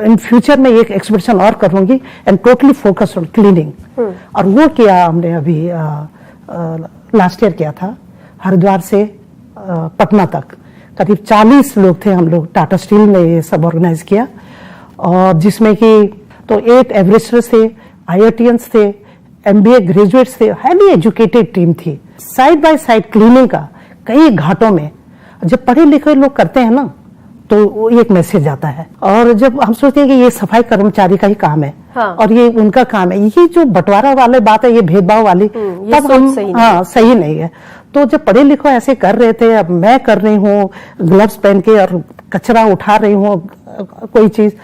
Speaker 2: इन फ्यूचर में एक एक्सपीडिशन और करूंगी and totally focus on cleaning. और वो किया हमने अभी लास्ट ईयर किया था, हरिद्वार से
Speaker 3: पटना तक। करीब 40 लोग थे हम लोग, टाटा स्टील ने ये सब ऑर्गेनाइज किया, और जिसमें कि तो 8 एवरेस्टर्स थे, IITians थे, MBA ग्रेजुएट्स थे, हाईली एजुकेटेड टीम थी। साइड बाय साइड क्लीनिंग का कई घाटों में, जब पढ़े लिखे लोग करते हैं ना तो वो एक मैसेज आता है। और जब हम सोचते हैं कि ये सफाई कर्मचारी का ही काम है,
Speaker 2: हाँ।
Speaker 3: और ये उनका काम है, ये जो बंटवारा वाले बात है, ये भेदभाव वाली,
Speaker 2: ये
Speaker 3: तब हम
Speaker 2: सही
Speaker 3: सही नहीं है। तो जब पढ़े लिखो ऐसे कर रहे थे, अब मैं कर रही हूँ ग्लव्स पहन के और कचरा उठा रही हूँ कोई चीज,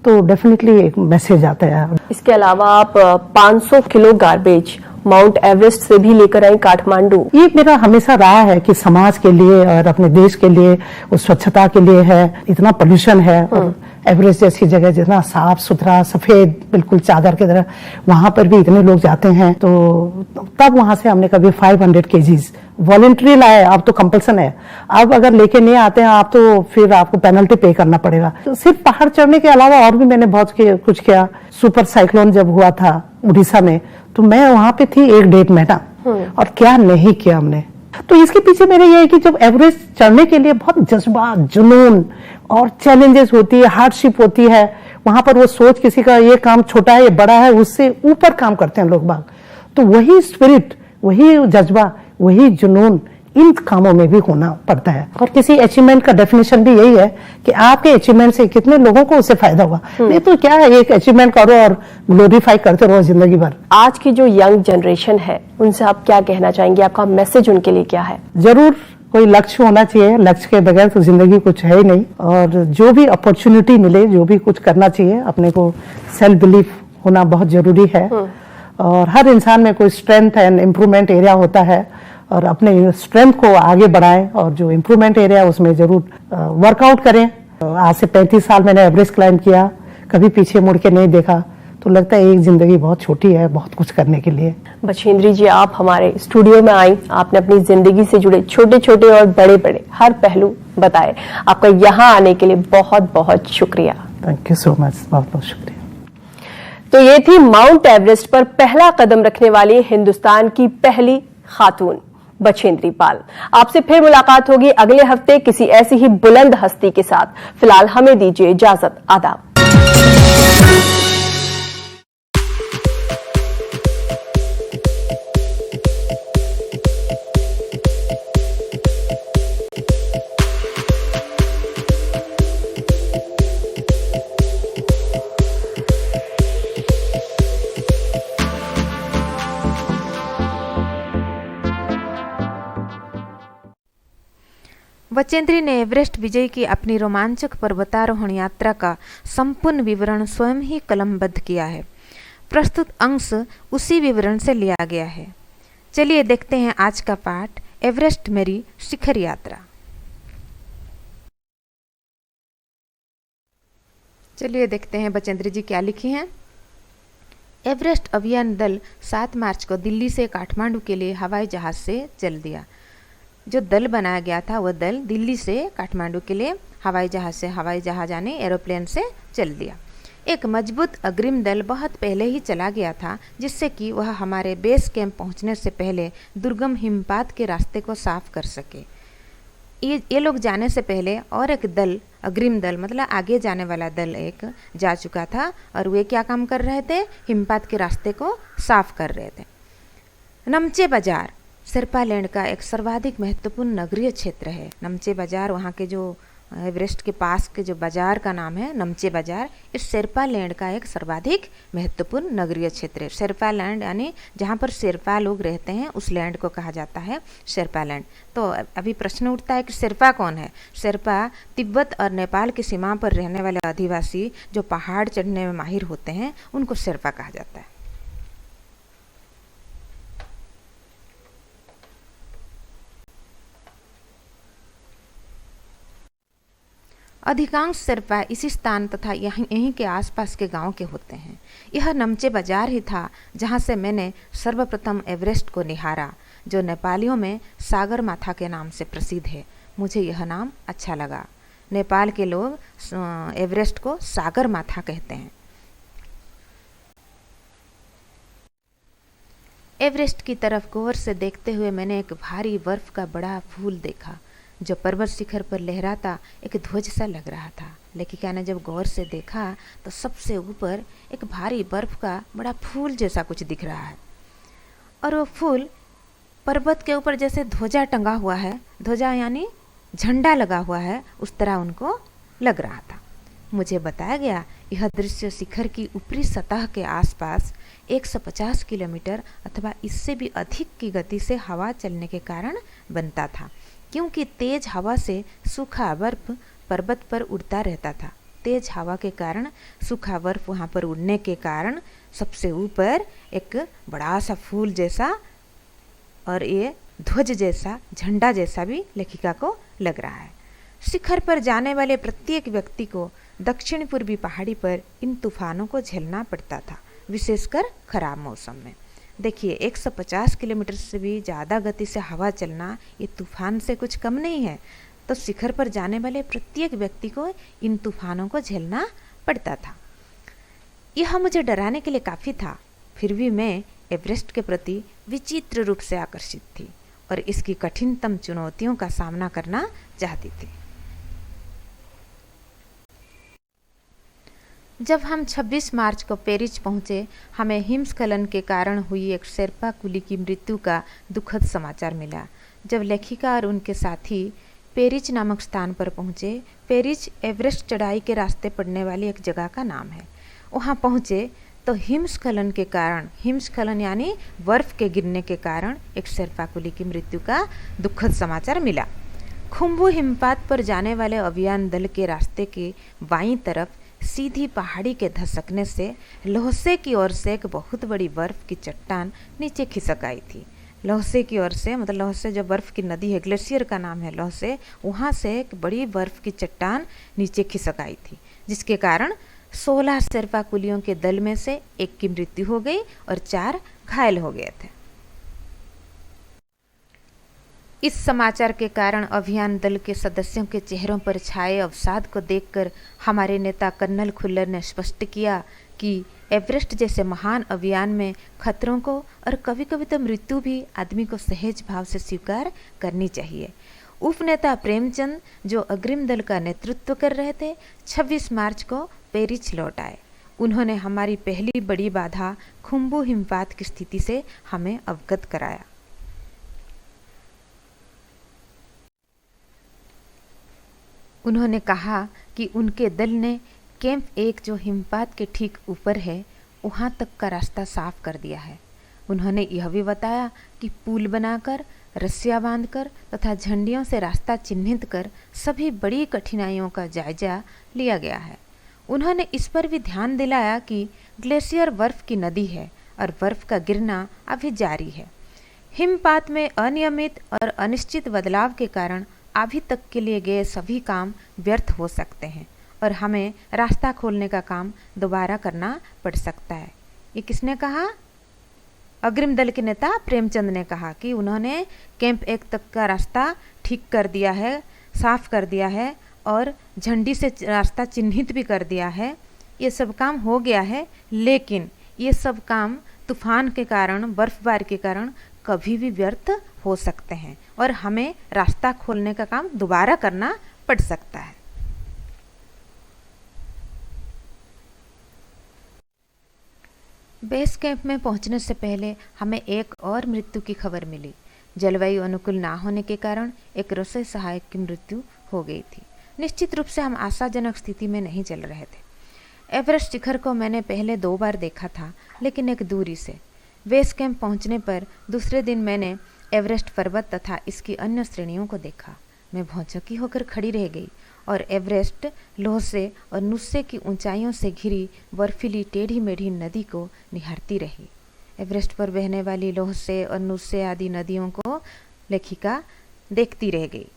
Speaker 3: तो डेफिनेटली एक मैसेज आता है।
Speaker 2: इसके अलावा आप 500 किलो गार्बेज माउंट एवरेस्ट से भी लेकर आई काठमांडू।
Speaker 3: ये मेरा हमेशा रहा है कि समाज के लिए और अपने देश के लिए, उस स्वच्छता के लिए है। इतना पोल्यूशन है, और एवरेस्ट जैसी जगह जितना साफ सुथरा सफेद बिल्कुल चादर की तरह, वहां पर भी इतने लोग जाते हैं। तो तब वहां से हमने कभी 500 केजीज वॉलेंट्री लाए। अब तो कंपल्सन है, अब अगर लेके नहीं आते हैं आप तो फिर आपको पेनल्टी पे करना पड़ेगा। तो सिर्फ पहाड़ चढ़ने के अलावा और भी मैंने बहुत कुछ किया। सुपर साइक्लोन जब हुआ था उड़ीसा में, तो मैं वहां पे थी 1-1.5 महीना, और क्या नहीं किया हमने। तो इसके पीछे मेरे ये है कि जब एवरेस्ट चढ़ने के लिए बहुत जज्बा, जुनून और चैलेंजेस होती है, हार्डशिप होती है, वहां पर वो सोच किसी का ये काम छोटा है ये बड़ा है, उससे ऊपर काम करते हैं लोग बाग। तो वही स्पिरिट, वही जज्बा, वही जुनून इन कामों में भी होना पड़ता है। और किसी अचीवमेंट का डेफिनेशन भी यही है कि आपके अचीवमेंट से कितने लोगों को उससे फायदा हुआ। नहीं तो क्या है, एक अचीवमेंट करो और ग्लोरीफाई करते रहो जिंदगी भर।
Speaker 2: आज की जो यंग जनरेशन है उनसे आप क्या कहना चाहेंगे, आपका मैसेज उनके लिए क्या है?
Speaker 3: जरूर कोई लक्ष्य होना चाहिए, लक्ष्य के बगैर तो जिंदगी कुछ है ही नहीं। और जो भी अपॉर्चुनिटी मिले, जो भी कुछ करना चाहिए, अपने को सेल्फ बिलीफ होना बहुत जरूरी है। और हर इंसान में कोई स्ट्रेंथ एंड इम्प्रूवमेंट एरिया होता है, और अपने स्ट्रेंथ को आगे बढ़ाएं, और जो इम्प्रूवमेंट एरिया है उसमें जरूर वर्कआउट करें। आज से 35 साल मैंने एवरेस्ट क्लाइंब किया, कभी पीछे मुड़ के नहीं देखा। तो लगता है एक जिंदगी बहुत छोटी है बहुत कुछ करने के लिए।
Speaker 2: बछेंद्री जी, आप हमारे स्टूडियो में आई, आपने अपनी जिंदगी से जुड़े छोटे छोटे और बड़े बड़े हर पहलू बताए। आपका यहाँ आने के लिए बहुत बहुत शुक्रिया।
Speaker 3: थैंक यू सो मच, बहुत बहुत शुक्रिया।
Speaker 2: तो ये थी माउंट एवरेस्ट पर पहला कदम रखने वाली हिंदुस्तान की पहली खातून बछेंद्री पाल। आपसे फिर मुलाकात होगी अगले हफ्ते किसी ऐसी ही बुलंद हस्ती के साथ। फिलहाल हमें दीजिए इजाजत। आदाब।
Speaker 1: बचेंद्री ने एवरेस्ट विजय की अपनी रोमांचक पर्वतारोहण यात्रा का संपूर्ण विवरण स्वयं ही कलमबद्ध किया है। प्रस्तुत अंश उसी विवरण से लिया गया है। चलिए देखते हैं आज का पाठ, एवरेस्ट मेरी शिखर यात्रा। चलिए देखते हैं बचेंद्री जी क्या लिखी हैं। एवरेस्ट अभियान दल 7 मार्च को दिल्ली से काठमांडू के लिए हवाई जहाज से चल दिया। जो दल बनाया गया था वह दल दिल्ली से काठमांडू के लिए हवाई जहाज यानी एरोप्लेन से चल दिया। एक मजबूत अग्रिम दल बहुत पहले ही चला गया था, जिससे कि वह हमारे बेस कैंप पहुंचने से पहले दुर्गम हिमपात के रास्ते को साफ कर सके। ये लोग जाने से पहले और एक दल, अग्रिम दल मतलब आगे जाने वाला दल एक जा चुका था, और वे क्या काम कर रहे थे, हिमपात के रास्ते को साफ कर रहे थे। नमचे बाजार शेरपा लैंड का एक सर्वाधिक महत्वपूर्ण नगरीय क्षेत्र है। नमचे बाजार वहाँ के जो एवरेस्ट के पास के जो बाजार का नाम है नमचे बाजार, इस शेरपा लैंड का एक सर्वाधिक महत्वपूर्ण नगरीय क्षेत्र है। शेरपा लैंड यानी जहाँ पर शेरपा लोग रहते हैं उस लैंड को कहा जाता है शेरपा लैंड। तो अभी प्रश्न उठता है कि शेरपा कौन है। शेरपा तिब्बत और नेपाल की सीमा पर रहने वाले आदिवासी जो पहाड़ चढ़ने में माहिर होते हैं, उनको शेरपा कहा जाता है। अधिकांश शेरपा इसी स्थान तथा यहीं के आसपास के गांव के होते हैं। यह नमचे बाजार ही था जहां से मैंने सर्वप्रथम एवरेस्ट को निहारा, जो नेपालियों में सागर माथा के नाम से प्रसिद्ध है। मुझे यह नाम अच्छा लगा। नेपाल के लोग एवरेस्ट को सागर माथा कहते हैं। एवरेस्ट की तरफ गौर से देखते हुए मैंने एक भारी बर्फ का बड़ा फूल देखा। जो पर्वत शिखर पर लहराता एक ध्वज सा लग रहा था। लेखिका ने जब गौर से देखा तो सबसे ऊपर एक भारी बर्फ का बड़ा फूल जैसा कुछ दिख रहा है, और वो फूल पर्वत के ऊपर जैसे ध्वजा टंगा हुआ है, ध्वजा यानी झंडा लगा हुआ है, उस तरह उनको लग रहा था। मुझे बताया गया यह दृश्य शिखर की ऊपरी सतह के आसपास 150 किलोमीटर अथवा इससे भी अधिक की गति से हवा चलने के कारण बनता था, क्योंकि तेज हवा से सूखा बर्फ पर्वत पर उड़ता रहता था। तेज हवा के कारण सूखा बर्फ वहाँ पर उड़ने के कारण सबसे ऊपर एक बड़ा सा फूल जैसा और ये ध्वज जैसा, झंडा जैसा भी लेखिका को लग रहा है। शिखर पर जाने वाले प्रत्येक व्यक्ति को दक्षिण पूर्वी पहाड़ी पर इन तूफानों को झेलना पड़ता था, विशेषकर खराब मौसम में। देखिए 150 किलोमीटर से भी ज़्यादा गति से हवा चलना ये तूफान से कुछ कम नहीं है, तो शिखर पर जाने वाले प्रत्येक व्यक्ति को इन तूफानों को झेलना पड़ता था। यह मुझे डराने के लिए काफ़ी था, फिर भी मैं एवरेस्ट के प्रति विचित्र रूप से आकर्षित थी और इसकी कठिनतम चुनौतियों का सामना करना चाहती थी। जब हम 26 मार्च को पेरिस पहुंचे, हमें हिमस्खलन के कारण हुई एक शेर्पा कुली की मृत्यु का दुखद समाचार मिला। जब लेखिका और उनके साथी पेरिस नामक स्थान पर पहुंचे, पेरिस एवरेस्ट चढ़ाई के रास्ते पड़ने वाली एक जगह का नाम है, वहां पहुंचे तो हिमस्खलन के कारण, हिमस्खलन यानी बर्फ के गिरने के कारण एक शेर्पा कुली की मृत्यु का दुखद समाचार मिला। खुम्बू हिमपात पर जाने वाले अभियान दल के रास्ते के बाईं तरफ सीधी पहाड़ी के धसकने से लोहसे की ओर से एक बहुत बड़ी बर्फ की चट्टान नीचे खिसक आई थी। लोहसे की ओर से मतलब लोहसे जो बर्फ की नदी है, ग्लेशियर का नाम है लोहसे, वहाँ से एक बड़ी बर्फ की चट्टान नीचे खिसक आई थी, जिसके कारण 16 शेर्पा कुलियों के दल में से एक की मृत्यु हो गई और 4 घायल हो गए थे। इस समाचार के कारण अभियान दल के सदस्यों के चेहरों पर छाए अवसाद को देखकर हमारे नेता कर्नल खुल्लर ने स्पष्ट किया कि एवरेस्ट जैसे महान अभियान में खतरों को और कभी कभी तो मृत्यु भी आदमी को सहज भाव से स्वीकार करनी चाहिए। उपनेता प्रेमचंद, जो अग्रिम दल का नेतृत्व कर रहे थे, 26 मार्च को पेरिस लौट आए। उन्होंने हमारी पहली बड़ी बाधा खुम्बू हिमपात की स्थिति से हमें अवगत कराया। उन्होंने कहा कि उनके दल ने कैंप 1 जो हिमपात के ठीक ऊपर है, वहाँ तक का रास्ता साफ कर दिया है। उन्होंने यह भी बताया कि पुल बनाकर, रस्सियाँ बांधकर तथा झंडियों से रास्ता चिन्हित कर सभी बड़ी कठिनाइयों का जायजा लिया गया है। उन्होंने इस पर भी ध्यान दिलाया कि ग्लेशियर बर्फ की नदी है और बर्फ का गिरना अभी जारी है। हिमपात में अनियमित और अनिश्चित बदलाव के कारण अभी तक के लिए गए सभी काम व्यर्थ हो सकते हैं और हमें रास्ता खोलने का काम दोबारा करना पड़ सकता है। ये किसने कहा? अग्रिम दल के नेता प्रेमचंद ने कहा कि उन्होंने कैंप 1 तक का रास्ता ठीक कर दिया है, साफ कर दिया है और झंडी से रास्ता चिन्हित भी कर दिया है। ये सब काम हो गया है, लेकिन ये सब काम तूफान के कारण, बर्फबारी के कारण कभी भी व्यर्थ हो सकते हैं और हमें रास्ता खोलने का काम दोबारा करना पड़ सकता है। बेस कैंप में पहुंचने से पहले हमें एक और मृत्यु की खबर मिली। जलवायु अनुकूल ना होने के कारण एक रसोई सहायक की मृत्यु हो गई थी। निश्चित रूप से हम आशाजनक स्थिति में नहीं चल रहे थे। एवरेस्ट शिखर को मैंने पहले 2 बार देखा था, लेकिन एक दूरी से। बेस कैंप पहुंचने पर दूसरे दिन मैंने एवरेस्ट पर्वत तथा इसकी अन्य श्रेणियों को देखा। मैं भौचक्की होकर खड़ी रह गई और एवरेस्ट, लोहसे और नुस्से की ऊंचाइयों से घिरी बर्फीली टेढ़ी मेढ़ी नदी को निहारती रही। एवरेस्ट पर बहने वाली लोहसे और नुस्से आदि नदियों को लेखिका देखती रह गई।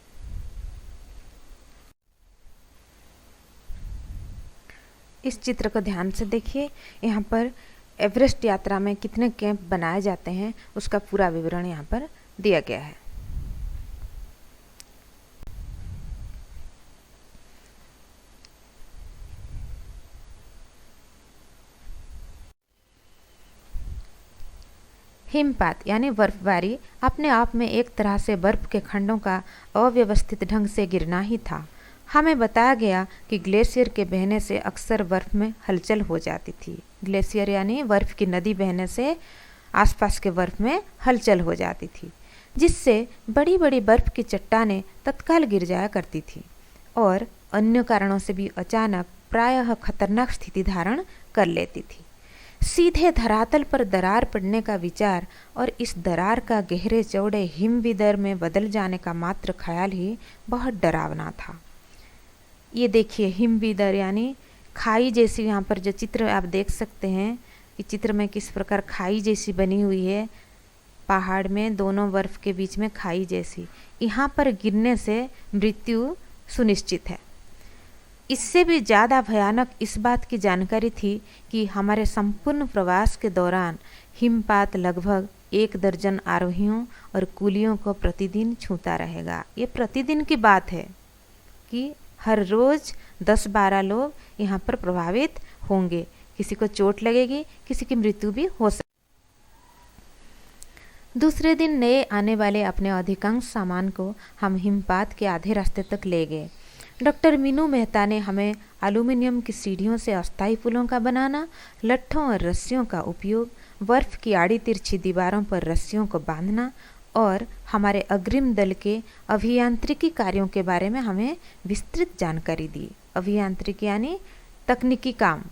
Speaker 1: इस चित्र को ध्यान से देखिए। यहाँ पर एवरेस्ट यात्रा में कितने कैंप बनाए जाते हैं उसका पूरा विवरण यहाँ पर दिया गया है। हिमपात यानी बर्फबारी अपने आप में एक तरह से बर्फ के खंडों का अव्यवस्थित ढंग से गिरना ही था। हमें बताया गया कि ग्लेशियर के बहने से अक्सर बर्फ में हलचल हो जाती थी। ग्लेशियर यानी बर्फ की नदी बहने से आसपास के बर्फ में हलचल हो जाती थी, जिससे बड़ी बड़ी बर्फ की चट्टानें तत्काल गिर जाया करती थी और अन्य कारणों से भी अचानक प्रायः खतरनाक स्थिति धारण कर लेती थी। सीधे धरातल पर दरार पड़ने का विचार और इस दरार का गहरे चौड़े हिमविदर में बदल जाने का मात्र ख्याल ही बहुत डरावना था। ये देखिए हिमविदर यानी खाई जैसी, यहाँ पर जो चित्र आप देख सकते हैं, इस चित्र में किस प्रकार खाई जैसी बनी हुई है, पहाड़ में दोनों बर्फ के बीच में खाई जैसी। यहाँ पर गिरने से मृत्यु सुनिश्चित है। इससे भी ज़्यादा भयानक इस बात की जानकारी थी कि हमारे संपूर्ण प्रवास के दौरान हिमपात लगभग 1 दर्जन आरोहियों और कुलियों को प्रतिदिन छूता रहेगा। ये प्रतिदिन की बात है कि हर रोज़ 10-12 लोग यहाँ पर प्रभावित होंगे, किसी को चोट लगेगी, किसी की मृत्यु भी हो सकती। दूसरे दिन नए आने वाले अपने अधिकांश सामान को हम हिमपात के आधे रास्ते तक ले गए। डॉक्टर मीनू मेहता ने हमें एल्यूमिनियम की सीढ़ियों से अस्थायी पुलों का बनाना, लट्ठों और रस्सियों का उपयोग, बर्फ की आड़ी तिरछी दीवारों पर रस्सियों को बांधना और हमारे अग्रिम दल के अभियांत्रिकी कार्यों के बारे में हमें विस्तृत जानकारी दी। अभियांत्रिकी यानी तकनीकी काम,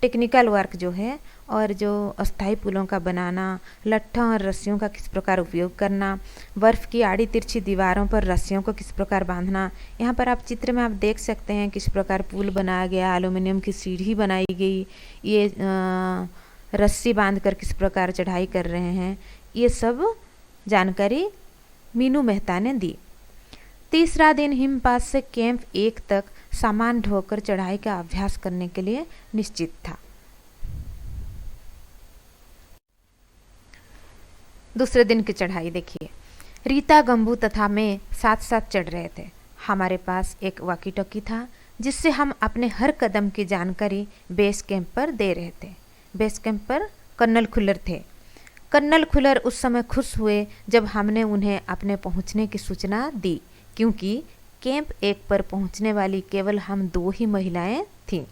Speaker 1: टेक्निकल वर्क जो है, और जो अस्थायी पुलों का बनाना, लट्ठों और रस्सियों का किस प्रकार उपयोग करना, बर्फ़ की आड़ी तिरछी दीवारों पर रस्सियों को किस प्रकार बांधना। यहाँ पर आप चित्र में आप देख सकते हैं किस प्रकार पुल बनाया गया, एल्यूमिनियम की सीढ़ी बनाई गई, ये रस्सी बांधकर किस प्रकार चढ़ाई कर रहे हैं, ये सब जानकारी मीनू मेहता ने दी। तीसरा दिन हिमपात से कैंप 1 तक सामान ढोकर चढ़ाई का अभ्यास करने के लिए निश्चित था। दूसरे दिन की चढ़ाई देखिए। रीता, गंबू तथा मैं साथ साथ चढ़ रहे थे। हमारे पास एक वॉकी टॉकी था जिससे हम अपने हर कदम की जानकारी बेस कैंप पर दे रहे थे। बेस कैंप पर कर्नल खुल्लर थे। कर्नल खुल्लर उस समय खुश हुए जब हमने उन्हें अपने पहुंचने की सूचना दी, क्योंकि कैंप 1 पर पहुंचने वाली केवल हम 2 ही महिलाएं थीं।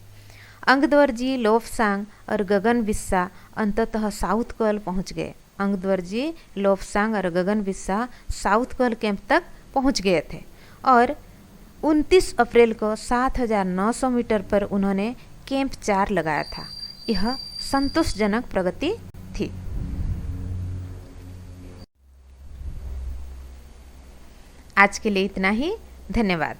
Speaker 1: अंगद्वर जी, लोफसांग और गगन बिस्सा अंततः साउथ कोल पहुंच गए। अंगद्वर जी, लोफसांग और गगन बिस्सा साउथ कोल कैंप तक पहुंच गए थे और 29 अप्रैल को 7,900 मीटर पर उन्होंने कैंप 4 लगाया था। यह संतोषजनक प्रगति थी। आज के लिए इतना ही। धन्यवाद।